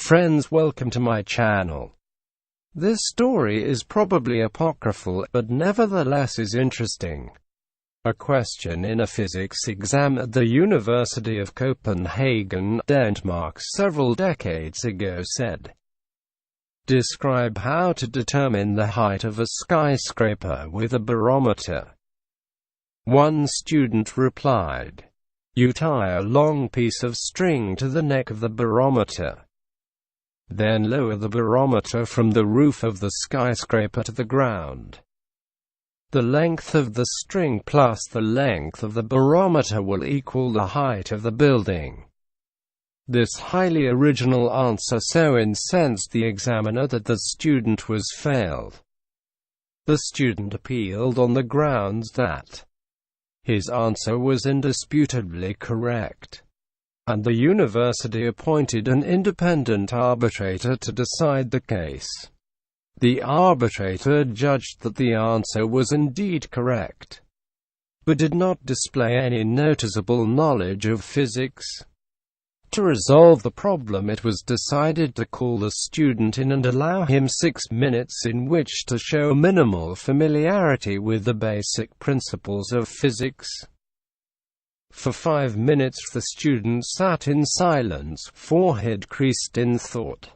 friends, welcome to my channel. This story is probably apocryphal, but nevertheless is interesting. A question in a physics exam at the University of Copenhagen, Denmark several decades ago said, "Describe how to determine the height of a skyscraper with a barometer." One student replied, "You tie a long piece of string to the neck of the barometer. Then lower the barometer from the roof of the skyscraper to the ground. The length of the string plus the length of the barometer will equal the height of the building." This highly original answer so incensed the examiner that the student was failed. The student appealed on the grounds that his answer was indisputably correct, and the university appointed an independent arbitrator to decide the case. The arbitrator judged that the answer was indeed correct, but did not display any noticeable knowledge of physics. To resolve the problem, it was decided to call the student in and allow him 6 minutes in which to show minimal familiarity with the basic principles of physics. For 5 minutes the student sat in silence, forehead creased in thought.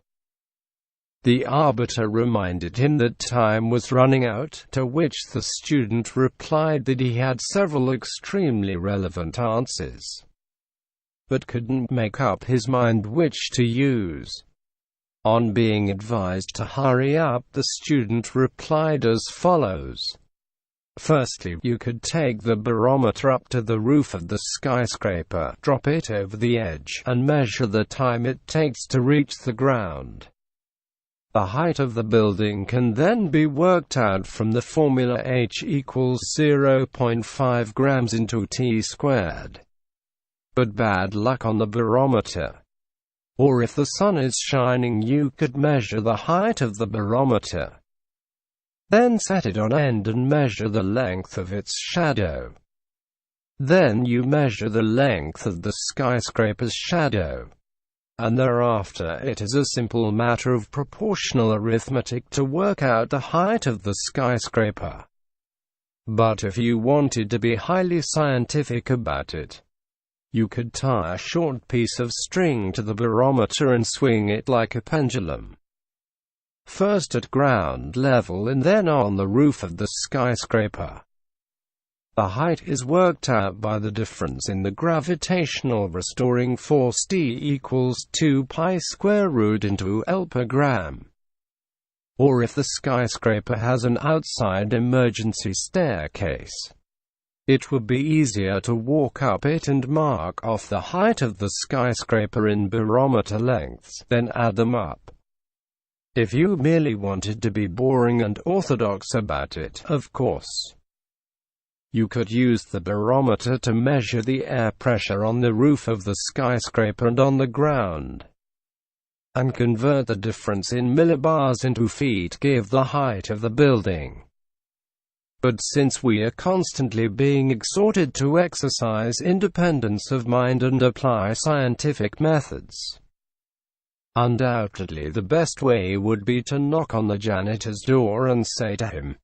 The arbiter reminded him that time was running out, to which the student replied that he had several extremely relevant answers, but couldn't make up his mind which to use. On being advised to hurry up, the student replied as follows. Firstly, you could take the barometer up to the roof of the skyscraper, drop it over the edge, and measure the time it takes to reach the ground. The height of the building can then be worked out from the formula h equals 0.5 grams into t squared. But bad luck on the barometer. Or if the sun is shining, you could measure the height of the barometer. Then set it on end and measure the length of its shadow. Then you measure the length of the skyscraper's shadow. And thereafter it is a simple matter of proportional arithmetic to work out the height of the skyscraper. But if you wanted to be highly scientific about it, you could tie a short piece of string to the barometer and swing it like a pendulum. First at ground level and then on the roof of the skyscraper. The height is worked out by the difference in the gravitational restoring force D equals 2 pi square root into L per gram. Or if the skyscraper has an outside emergency staircase, it would be easier to walk up it and mark off the height of the skyscraper in barometer lengths, then add them up. If you merely wanted to be boring and orthodox about it, of course, you could use the barometer to measure the air pressure on the roof of the skyscraper and on the ground, and convert the difference in millibars into feet, give the height of the building. But since we are constantly being exhorted to exercise independence of mind and apply scientific methods, undoubtedly the best way would be to knock on the janitor's door and say to him,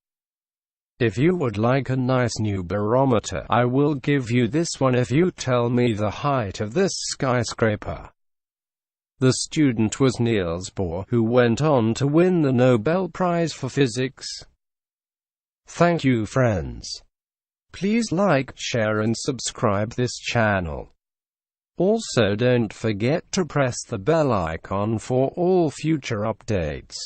"If you would like a nice new barometer, I will give you this one if you tell me the height of this skyscraper." The student was Niels Bohr, who went on to win the Nobel Prize for Physics. Thank you, friends. Please like, share and subscribe this channel. Also don't forget to press the bell icon for all future updates.